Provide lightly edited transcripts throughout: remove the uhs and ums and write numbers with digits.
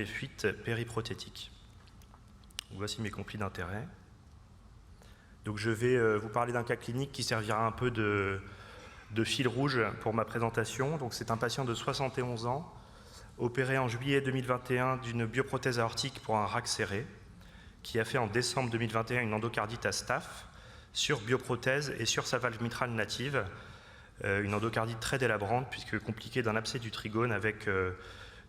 les fuites périprothétiques. Voici mes conflits d'intérêts. Donc je vais vous parler d'un cas clinique qui servira un peu de fil rouge pour ma présentation. Donc c'est un patient de 71 ans, opéré en juillet 2021 d'une bioprothèse aortique pour un RAC serré, qui a fait en décembre 2021 une endocardite à staph sur bioprothèse et sur sa valve mitrale native, une endocardite très délabrante puisque compliquée d'un abcès du trigone avec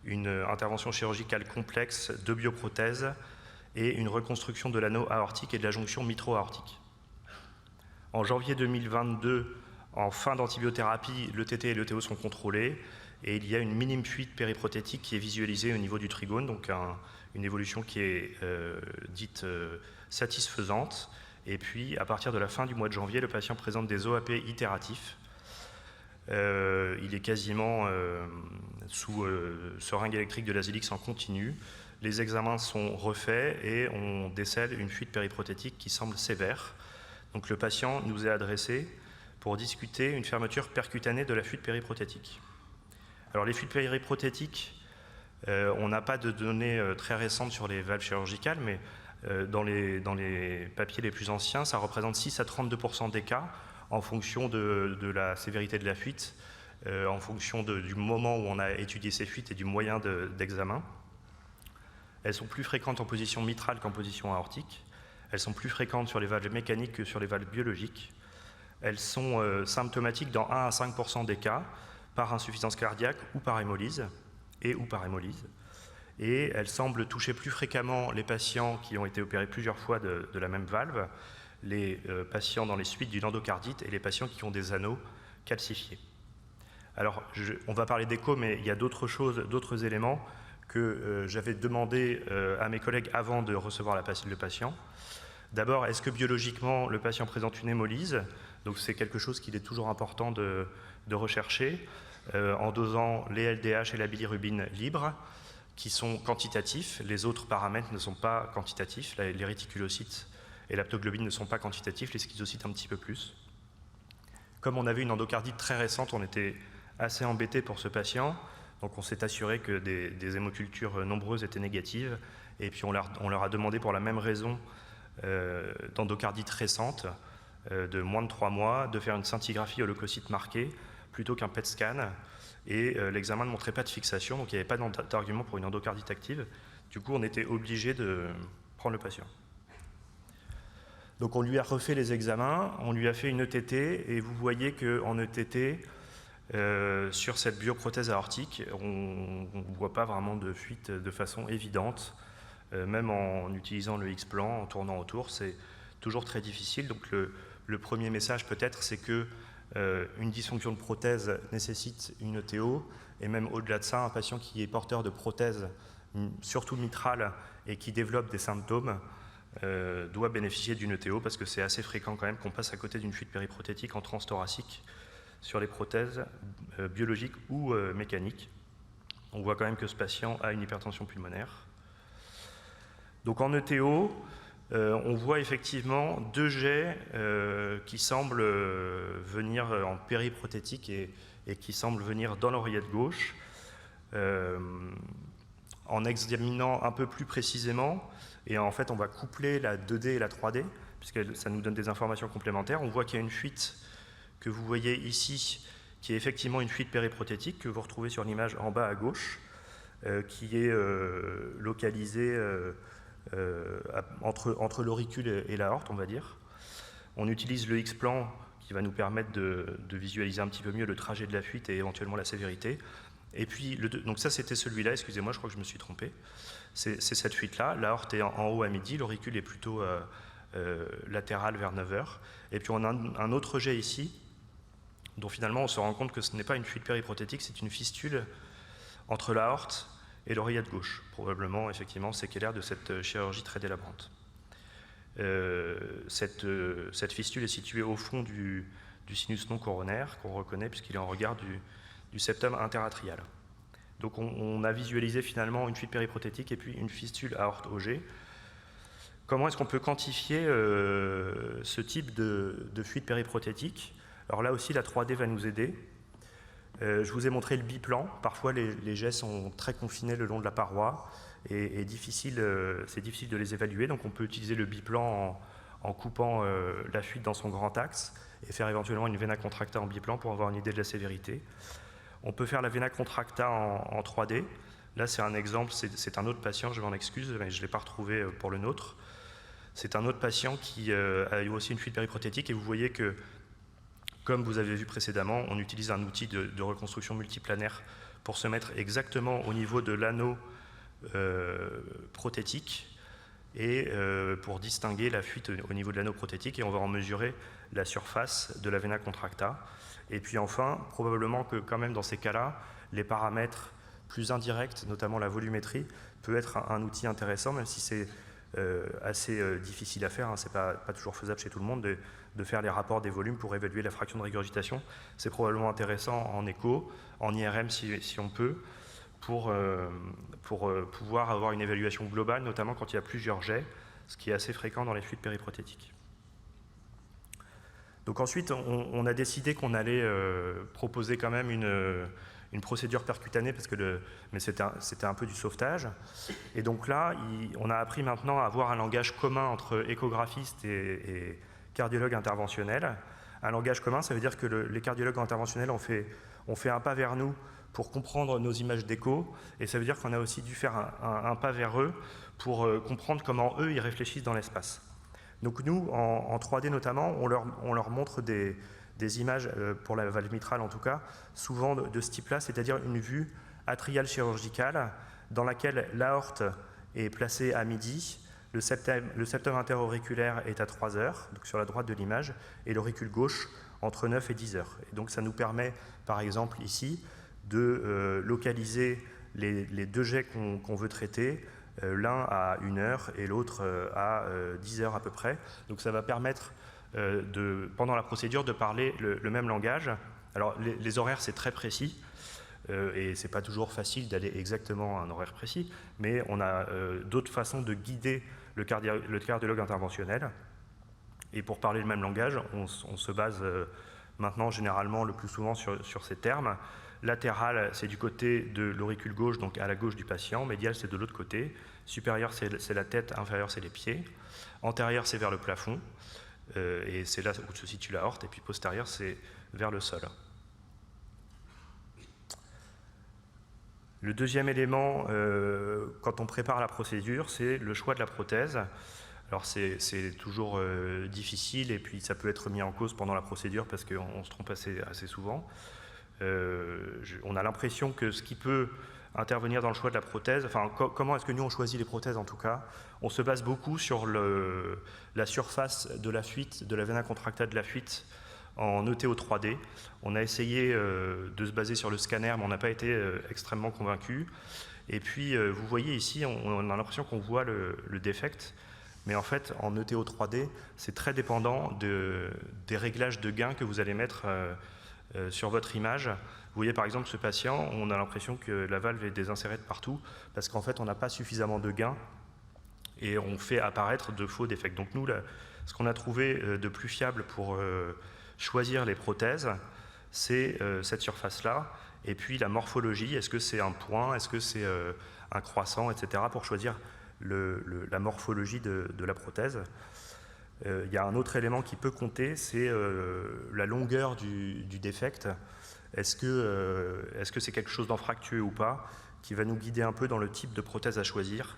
une intervention chirurgicale complexe de bioprothèse et une reconstruction de l'anneau aortique et de la jonction mitro-aortique. En janvier 2022, en fin d'antibiothérapie, le TT et le TO sont contrôlés et il y a une minime fuite périprothétique qui est visualisée au niveau du trigone, donc une évolution qui est dite satisfaisante. Et puis, à partir de la fin du mois de janvier, le patient présente des OAP itératifs. Il est quasiment sous seringue électrique de l'Azilix en continu. Les examens sont refaits et on décèle une fuite périprothétique qui semble sévère. Donc le patient nous est adressé pour discuter une fermeture percutanée de la fuite périprothétique. Alors les fuites périprothétiques, on n'a pas de données très récentes sur les valves chirurgicales, mais dans les papiers les plus anciens, ça représente 6 à 32% des cas en fonction de la sévérité de la fuite, en fonction du moment où on a étudié ces fuites et du moyen d'examen. Elles sont plus fréquentes en position mitrale qu'en position aortique. Elles sont plus fréquentes sur les valves mécaniques que sur les valves biologiques. Elles sont symptomatiques dans 1 à 5% des cas par insuffisance cardiaque ou par hémolyse, Et elles semblent toucher plus fréquemment les patients qui ont été opérés plusieurs fois de la même valve, les patients dans les suites d'une endocardite et les patients qui ont des anneaux calcifiés. Alors, on va parler d'écho, mais il y a d'autres choses, d'autres éléments que j'avais demandé à mes collègues avant de recevoir le patient. D'abord, est-ce que biologiquement le patient présente une hémolyse? Donc c'est quelque chose qu'il est toujours important de rechercher en dosant les LDH et la bilirubine libres, qui sont quantitatifs. Les autres paramètres ne sont pas quantitatifs. Les réticulocytes et l'aptoglobine ne sont pas quantitatifs, les schizocytes un petit peu plus. Comme on avait une endocardite très récente, on était assez embêté pour ce patient. Donc on s'est assuré que des hémocultures nombreuses étaient négatives. Et puis on leur a demandé pour la même raison d'endocardite récente, de moins de 3 mois, de faire une scintigraphie au leucocyte marqué plutôt qu'un PET scan. Et l'examen ne montrait pas de fixation, donc il n'y avait pas d'argument pour une endocardite active. Du coup, on était obligé de prendre le patient. Donc on lui a refait les examens, on lui a fait une ETT, et vous voyez qu'en ETT, sur cette bioprothèse aortique, on ne voit pas vraiment de fuite de façon évidente. Même en utilisant le X-plan, en tournant autour, c'est toujours très difficile. Donc le premier message peut-être, c'est que une dysfonction de prothèse nécessite une ETO, et même au-delà de ça, un patient qui est porteur de prothèse, surtout mitrale, et qui développe des symptômes, doit bénéficier d'une ETO, parce que c'est assez fréquent quand même qu'on passe à côté d'une fuite périprothétique en transthoracique sur les prothèses biologiques ou mécaniques. On voit quand même que ce patient a une hypertension pulmonaire. Donc en ETO, on voit effectivement 2 jets qui semblent venir en périprothétique et qui semblent venir dans l'oreillette gauche. En examinant un peu plus précisément, et en fait on va coupler la 2D et la 3D, puisque ça nous donne des informations complémentaires, on voit qu'il y a une fuite que vous voyez ici, qui est effectivement une fuite périprothétique, que vous retrouvez sur l'image en bas à gauche, qui est localisée entre l'auricule et l'aorte, on va dire. On utilise le X-plan qui va nous permettre de visualiser un petit peu mieux le trajet de la fuite et éventuellement la sévérité. Et puis, donc ça c'était celui-là, excusez-moi, je crois que je me suis trompé. C'est cette fuite-là, l'aorte est en haut à midi, l'auricule est plutôt latéral vers 9h. Et puis on a un autre jet ici, dont finalement on se rend compte que ce n'est pas une fuite périprothétique, c'est une fistule entre l'aorte et l'oreillette gauche, probablement effectivement séquelaire de cette chirurgie très délabrante. Cette fistule est située au fond du sinus non coronaire, qu'on reconnaît puisqu'il est en regard du septum interatrial. Donc on a visualisé finalement une fuite périprothétique et puis une fistule aorte-OG. Comment est-ce qu'on peut quantifier ce type de fuite périprothétique? Alors là aussi, la 3D va nous aider. Je vous ai montré le biplan. Parfois, les jets sont très confinés le long de la paroi. et c'est difficile de les évaluer. Donc on peut utiliser le biplan en coupant la fuite dans son grand axe et faire éventuellement une vena contracta en biplan pour avoir une idée de la sévérité. On peut faire la vena contracta en 3D. Là, c'est un exemple, c'est un autre patient, je m'en excuse, mais je ne l'ai pas retrouvé pour le nôtre. C'est un autre patient qui a eu aussi une fuite périprothétique, et vous voyez que, comme vous avez vu précédemment, on utilise un outil de reconstruction multiplanaire pour se mettre exactement au niveau de l'anneau prothétique et pour distinguer la fuite au niveau de l'anneau prothétique, et on va en mesurer la surface de la vena contracta. Et puis enfin, probablement que quand même dans ces cas-là, les paramètres plus indirects, notamment la volumétrie, peut être un outil intéressant, même si c'est assez difficile à faire, hein. C'est pas toujours faisable chez tout le monde de faire les rapports des volumes pour évaluer la fraction de régurgitation. C'est probablement intéressant en écho, en IRM si on peut, pour pouvoir avoir une évaluation globale, notamment quand il y a plusieurs jets, ce qui est assez fréquent dans les fuites périprothétiques. Donc ensuite, on a décidé qu'on allait proposer quand même une procédure percutanée, mais c'était un peu du sauvetage. Et donc là, on a appris maintenant à avoir un langage commun entre échographistes et cardiologues interventionnels. Un langage commun, ça veut dire que les cardiologues interventionnels ont fait un pas vers nous pour comprendre nos images d'écho, et ça veut dire qu'on a aussi dû faire un pas vers eux pour comprendre comment eux, ils réfléchissent dans l'espace. Donc nous, en 3D notamment, on leur montre des images, pour la valve mitrale en tout cas, souvent de ce type-là, c'est-à-dire une vue atriale chirurgicale dans laquelle l'aorte est placée à midi, le septum interauriculaire est à 3 heures, donc sur la droite de l'image, et l'auricule gauche entre 9 et 10 heures. Et donc ça nous permet, par exemple ici, de localiser les deux jets qu'on veut traiter, l'un à 1 heure et l'autre à 10 heures à peu près. Donc ça va permettre pendant la procédure de parler le même langage. Alors les horaires, c'est très précis, et c'est pas toujours facile d'aller exactement à un horaire précis, mais on a d'autres façons de guider le cardiologue interventionnel. Et pour parler le même langage, on se base maintenant généralement le plus souvent sur ces termes. Latéral, c'est du côté de l'auricule gauche, donc à la gauche du patient. Médial, c'est de l'autre côté. Supérieur, c'est la tête. Inférieur, c'est les pieds. Antérieur, c'est vers le plafond. Et c'est là où se situe l'aorte. Et puis postérieur, c'est vers le sol. Le deuxième élément, quand on prépare la procédure, c'est le choix de la prothèse. Alors c'est toujours difficile, et puis ça peut être mis en cause pendant la procédure parce qu'on se trompe assez souvent. On a l'impression que ce qui peut intervenir dans le choix de la prothèse, enfin comment est-ce que nous on choisit les prothèses en tout cas, on se base beaucoup sur la surface de la fuite, de la vena contracta de la fuite en ETO 3D. On a essayé de se baser sur le scanner, mais on n'a pas été extrêmement convaincu. Et puis vous voyez ici, on a l'impression qu'on voit le défect, mais en fait en ETO 3D, c'est très dépendant des réglages de gain que vous allez mettre sur votre image. Vous voyez par exemple ce patient, on a l'impression que la valve est désinsérée de partout parce qu'en fait on n'a pas suffisamment de gain et on fait apparaître de faux défects. Donc nous, ce qu'on a trouvé de plus fiable pour choisir les prothèses, c'est cette surface-là, et puis la morphologie, est-ce que c'est un point, est-ce que c'est un croissant, etc., pour choisir la morphologie de la prothèse. Il y a un autre élément qui peut compter, c'est la longueur du défect. Est-ce que c'est quelque chose d'anfractueux ou pas, qui va nous guider un peu dans le type de prothèse à choisir,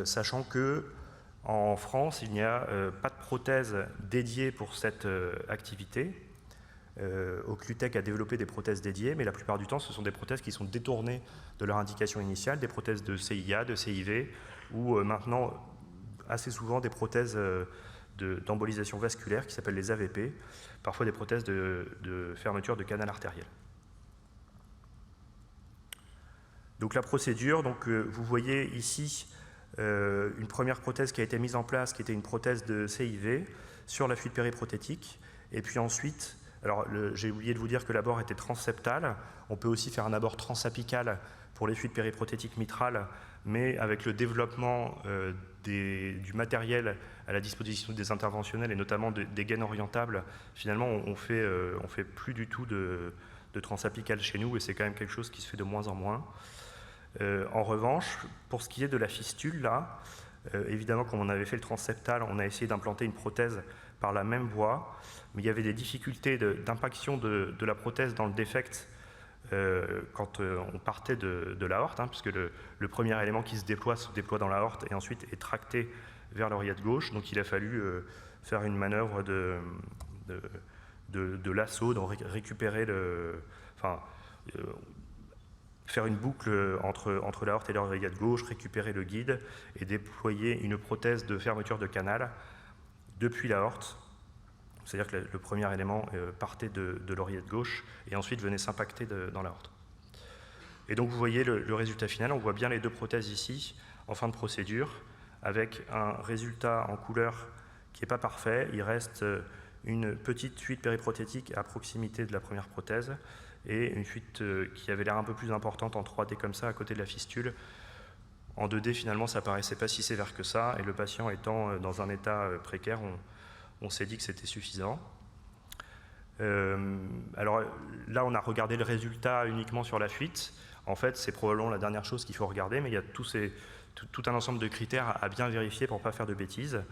sachant que en France, il n'y a pas de prothèse dédiée pour cette activité. Occlutech a développé des prothèses dédiées, mais la plupart du temps, ce sont des prothèses qui sont détournées de leur indication initiale, des prothèses de CIA, de CIV, ou maintenant, assez souvent, des prothèses d'embolisation vasculaire qui s'appellent les AVP, parfois des prothèses de fermeture de canal artériel. Donc la procédure, vous voyez ici une première prothèse qui a été mise en place, qui était une prothèse de CIV sur la fuite périprothétique, et puis ensuite, alors j'ai oublié de vous dire que l'abord était transseptal. On peut aussi faire un abord transapical pour les fuites périprothétiques mitrales, mais avec le développement du matériel à la disposition des interventionnels et notamment des gaines orientables, finalement on fait plus du tout de transapical chez nous, et c'est quand même quelque chose qui se fait de moins en moins. En revanche, pour ce qui est de la fistule, là, évidemment, comme on avait fait le transseptal, on a essayé d'implanter une prothèse par la même voie, mais il y avait des difficultés d'impaction de la prothèse dans le défect quand on partait de l'aorte, puisque le premier élément qui se déploie dans l'aorte et ensuite est tracté vers l'oreillette gauche. Donc il a fallu faire une manœuvre de lasso, donc récupérer faire une boucle entre l'aorte et l'oreillette gauche, récupérer le guide et déployer une prothèse de fermeture de canal depuis l'aorte. C'est-à-dire que le premier élément partait de l'oreillette gauche et ensuite venait s'impacter dans l'aorte. Et donc vous voyez le résultat final, on voit bien les deux prothèses ici, en fin de procédure, avec un résultat en couleur qui n'est pas parfait. Il reste une petite fuite périprothétique à proximité de la première prothèse et une fuite qui avait l'air un peu plus importante en 3D comme ça, à côté de la fistule. En 2D, finalement, ça paraissait pas si sévère que ça, et le patient étant dans un état précaire, on s'est dit que c'était suffisant. Alors là, on a regardé le résultat uniquement sur la fuite. En fait, c'est probablement la dernière chose qu'il faut regarder, mais il y a tout un ensemble de critères à bien vérifier pour ne pas faire de bêtises.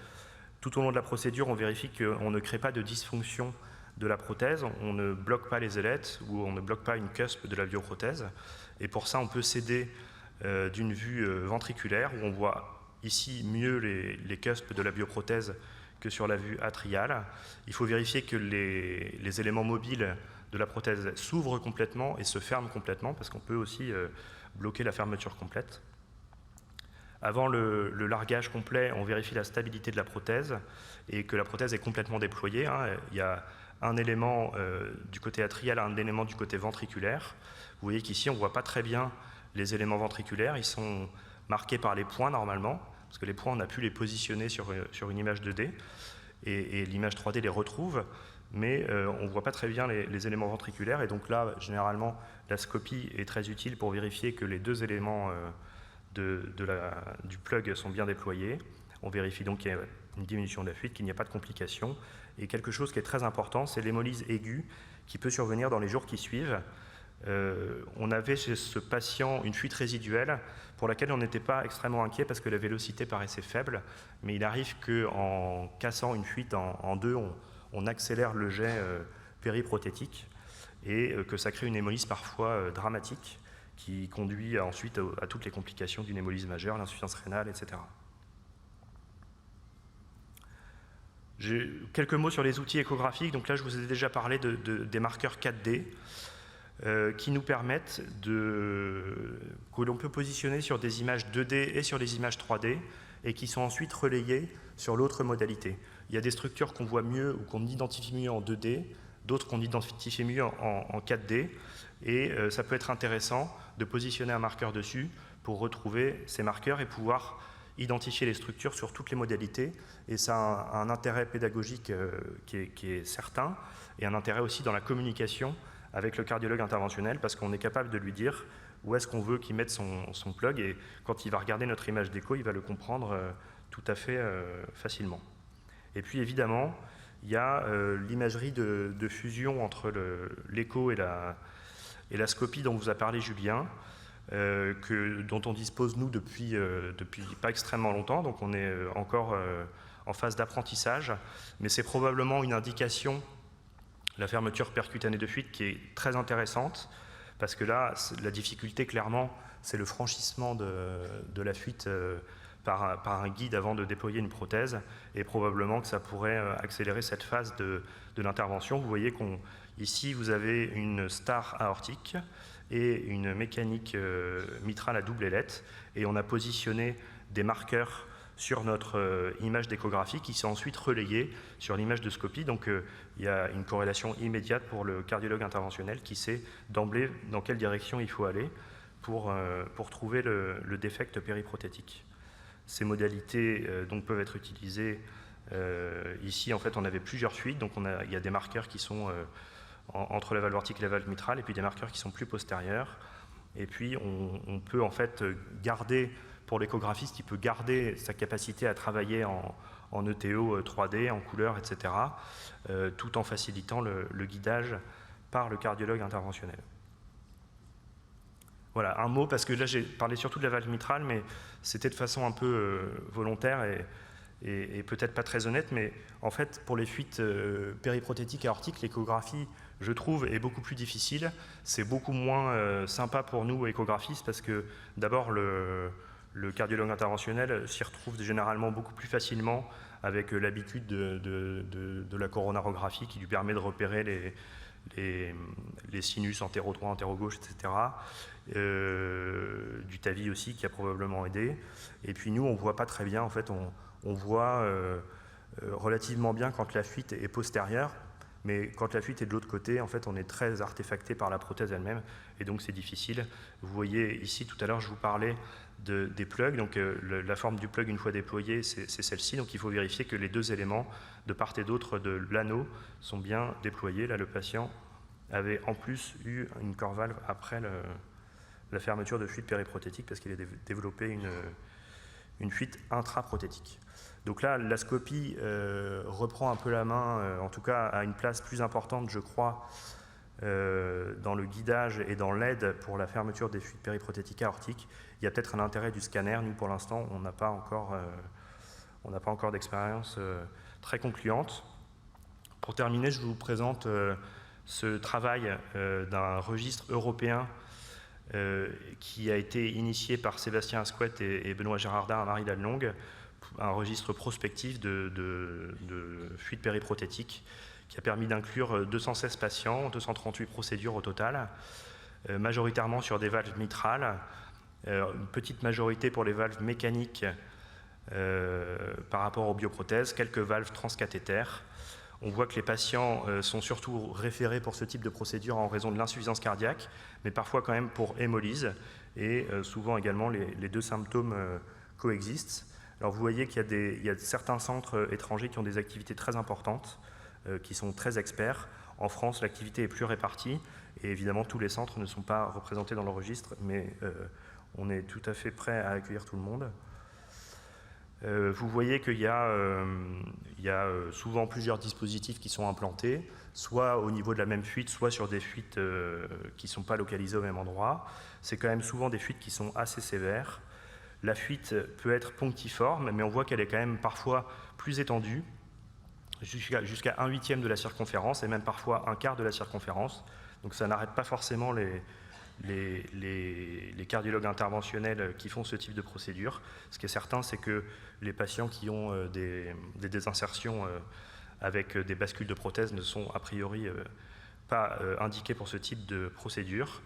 Tout au long de la procédure, on vérifie qu'on ne crée pas de dysfonction de la prothèse, on ne bloque pas les ailettes ou on ne bloque pas une cusp de la bioprothèse. Et pour ça, on peut s'aider d'une vue ventriculaire, où on voit ici mieux les cuspes de la bioprothèse que sur la vue atriale. Il faut vérifier que les éléments mobiles de la prothèse s'ouvrent complètement et se ferment complètement, parce qu'on peut aussi bloquer la fermeture complète. Avant le largage complet, on vérifie la stabilité de la prothèse et que la prothèse est complètement déployée. Il y a un élément du côté atrial, un élément du côté ventriculaire. Vous voyez qu'ici, on ne voit pas très bien les éléments ventriculaires. Ils sont marqués par les points normalement, parce que les points, on a pu les positionner sur une image 2D, et l'image 3D les retrouve, mais on ne voit pas très bien les éléments ventriculaires. Et donc là, généralement, la scopie est très utile pour vérifier que les deux éléments du plug sont bien déployés. On vérifie donc qu'il y a une diminution de la fuite, qu'il n'y a pas de complications. Et quelque chose qui est très important, c'est l'hémolyse aiguë qui peut survenir dans les jours qui suivent. On avait chez ce patient une fuite résiduelle pour laquelle on n'était pas extrêmement inquiet parce que la vélocité paraissait faible, mais il arrive qu'en cassant une fuite en deux, on accélère le jet périprothétique et que ça crée une hémolyse parfois dramatique qui conduit ensuite à toutes les complications d'une hémolyse majeure, l'insuffisance rénale, etc. Quelques mots sur les outils échographiques. Donc là, je vous ai déjà parlé des marqueurs 4D qui nous permettent que l'on peut positionner sur des images 2D et sur les images 3D et qui sont ensuite relayées sur l'autre modalité. Il y a des structures qu'on voit mieux ou qu'on identifie mieux en 2D, d'autres qu'on identifie mieux en 4D, et ça peut être intéressant de positionner un marqueur dessus pour retrouver ces marqueurs et pouvoir identifier les structures sur toutes les modalités, et ça a un intérêt pédagogique qui est certain, et un intérêt aussi dans la communication avec le cardiologue interventionnel, parce qu'on est capable de lui dire où est-ce qu'on veut qu'il mette son plug, et quand il va regarder notre image d'écho, il va le comprendre tout à fait facilement. Et puis évidemment, il y a l'imagerie de fusion entre l'écho et la scopie dont vous a parlé Julien, dont on dispose nous depuis pas extrêmement longtemps, donc on est encore en phase d'apprentissage, mais c'est probablement une indication, la fermeture percutanée de fuite, qui est très intéressante, parce que là, la difficulté, clairement, c'est le franchissement de la fuite par un guide avant de déployer une prothèse, et probablement que ça pourrait accélérer cette phase de l'intervention. Vous voyez qu'ici, vous avez une star aortique et une mécanique mitrale à double ailette, et on a positionné des marqueurs sur notre image d'échographie qui sont ensuite relayés sur l'image de scopie. Donc il y a une corrélation immédiate pour le cardiologue interventionnel qui sait d'emblée dans quelle direction il faut aller pour trouver le défect périprothétique. Ces modalités donc peuvent être utilisées. Ici, en fait, on avait plusieurs fuites, donc il y a des marqueurs qui sont entre la valve aortique et la valve mitrale, et puis des marqueurs qui sont plus postérieurs. Et puis, on peut en fait garder, pour l'échographiste, il peut garder sa capacité à travailler en ETO 3D, en couleur, etc., tout en facilitant le guidage par le cardiologue interventionnel. Voilà, un mot, parce que là j'ai parlé surtout de la valve mitrale, mais c'était de façon un peu volontaire et peut-être pas très honnête, mais en fait pour les fuites périprothétiques aortiques, l'échographie, je trouve, est beaucoup plus difficile. C'est beaucoup moins sympa pour nous échographistes, parce que d'abord le cardiologue interventionnel s'y retrouve généralement beaucoup plus facilement avec l'habitude de la coronarographie qui lui permet de repérer les sinus antéro-droit, antéro-gauche, etc. Du TAVI aussi qui a probablement aidé. Et puis nous, on ne voit pas très bien, en fait, on voit relativement bien quand la fuite est postérieure, mais quand la fuite est de l'autre côté, en fait, on est très artefacté par la prothèse elle-même, et donc c'est difficile. Vous voyez ici, tout à l'heure, je vous parlais des plugs, donc la forme du plug une fois déployé, c'est celle-ci, donc il faut vérifier que les deux éléments de part et d'autre de l'anneau sont bien déployés. Là, le patient avait en plus eu une corps valve après la fermeture de fuite périprothétique, parce qu'il a développé une fuite intraprothétique. Donc là, la scopie reprend un peu la main, en tout cas à une place plus importante, je crois, dans le guidage et dans l'aide pour la fermeture des fuites périprothétiques aortiques. Il y a peut-être un intérêt du scanner. Nous, pour l'instant, on n'a pas encore d'expérience très concluante. Pour terminer, je vous présente ce travail d'un registre européen qui a été initié par Sébastien Asquette et Benoît Gérardin à Marie-Lannelongue, un registre prospectif de fuites périprothétiques qui a permis d'inclure 216 patients, 238 procédures au total, majoritairement sur des valves mitrales, une petite majorité pour les valves mécaniques par rapport aux bioprothèses, quelques valves transcathétères. On voit que les patients sont surtout référés pour ce type de procédure en raison de l'insuffisance cardiaque, mais parfois quand même pour hémolyse, et souvent également les deux symptômes coexistent. Alors vous voyez qu'il y a certains centres étrangers qui ont des activités très importantes, qui sont très experts. En France, l'activité est plus répartie, et évidemment tous les centres ne sont pas représentés dans le registre, mais on est tout à fait prêt à accueillir tout le monde. Vous voyez qu'il y a souvent plusieurs dispositifs qui sont implantés, soit au niveau de la même fuite, soit sur des fuites qui ne sont pas localisées au même endroit. C'est quand même souvent des fuites qui sont assez sévères. La fuite peut être punctiforme, mais on voit qu'elle est quand même parfois plus étendue, jusqu'à 1/8 de la circonférence, et même parfois 1/4 de la circonférence. Donc ça n'arrête pas forcément les cardiologues interventionnels qui font ce type de procédure. Ce qui est certain, c'est que les patients qui ont des désinsertions avec des bascules de prothèse ne sont a priori pas indiqués pour ce type de procédure.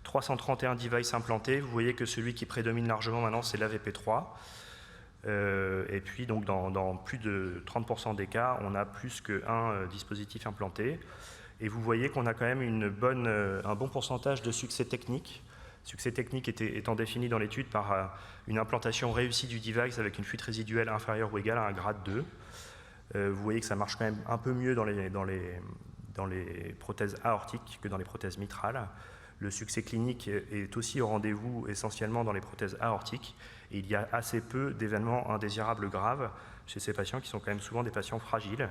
331 devices implantés. Vous voyez que celui qui prédomine largement maintenant, c'est l'AVP3. Et puis, donc, dans plus de 30% des cas, on a plus qu'un dispositif implanté. Et vous voyez qu'on a quand même un bon pourcentage de succès technique. Succès technique étant défini dans l'étude par une implantation réussie du device avec une fuite résiduelle inférieure ou égale à un grade 2. Vous voyez que ça marche quand même un peu mieux dans les prothèses aortiques que dans les prothèses mitrales. Le succès clinique est aussi au rendez-vous essentiellement dans les prothèses aortiques. Et il y a assez peu d'événements indésirables graves chez ces patients qui sont quand même souvent des patients fragiles.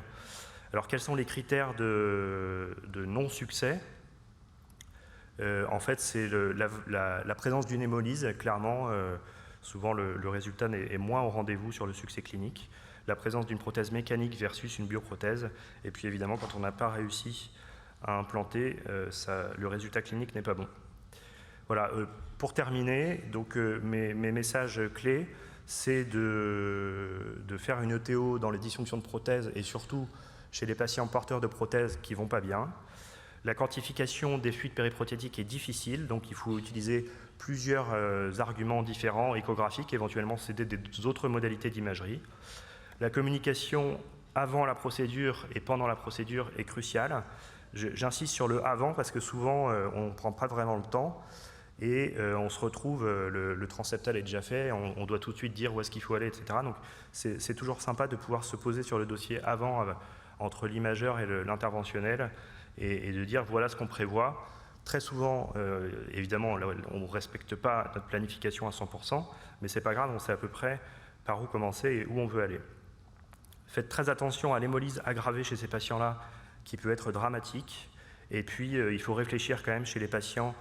Alors quels sont les critères de non-succès ? En fait, c'est la présence d'une hémolyse, clairement. Souvent, le résultat est moins au rendez-vous sur le succès clinique. La présence d'une prothèse mécanique versus une bioprothèse. Et puis évidemment, quand on n'a pas réussi à implanter, le résultat clinique n'est pas bon. Voilà, pour terminer, donc, mes messages clés, c'est de faire une ETO dans les dysfonctions de prothèse et surtout chez les patients porteurs de prothèses qui ne vont pas bien. La quantification des fuites périprothétiques est difficile, donc il faut utiliser plusieurs arguments différents, échographiques, éventuellement s'aider des autres modalités d'imagerie. La communication avant la procédure et pendant la procédure est cruciale. J'insiste sur le avant parce que souvent on ne prend pas vraiment le temps et on se retrouve, le transeptal est déjà fait, on doit tout de suite dire où est-ce qu'il faut aller, etc. Donc c'est toujours sympa de pouvoir se poser sur le dossier avant, entre l'imageur et l'interventionnel, et de dire voilà ce qu'on prévoit. Très souvent, évidemment, on ne respecte pas notre planification à 100%, mais c'est pas grave, on sait à peu près par où commencer et où on veut aller. Faites très attention à l'hémolyse aggravée chez ces patients-là, qui peut être dramatique. Et puis, il faut réfléchir quand même chez les patients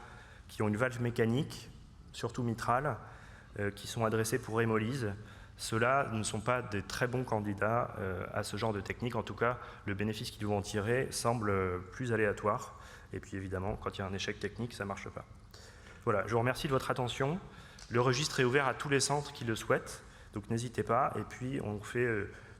qui ont une valve mécanique, surtout mitrales, qui sont adressés pour hémolyse. Ceux-là ne sont pas des très bons candidats à ce genre de technique. En tout cas, le bénéfice qu'ils vont en tirer semble plus aléatoire. Et puis évidemment, quand il y a un échec technique, ça ne marche pas. Voilà, je vous remercie de votre attention. Le registre est ouvert à tous les centres qui le souhaitent, donc n'hésitez pas. Et puis, on fait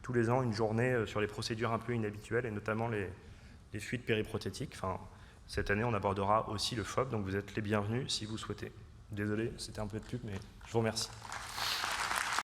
tous les ans une journée sur les procédures un peu inhabituelles, et notamment les fuites périprothétiques. Enfin, cette année, on abordera aussi le FOB, donc vous êtes les bienvenus si vous souhaitez. Désolé, c'était un peu de pub, mais je vous remercie.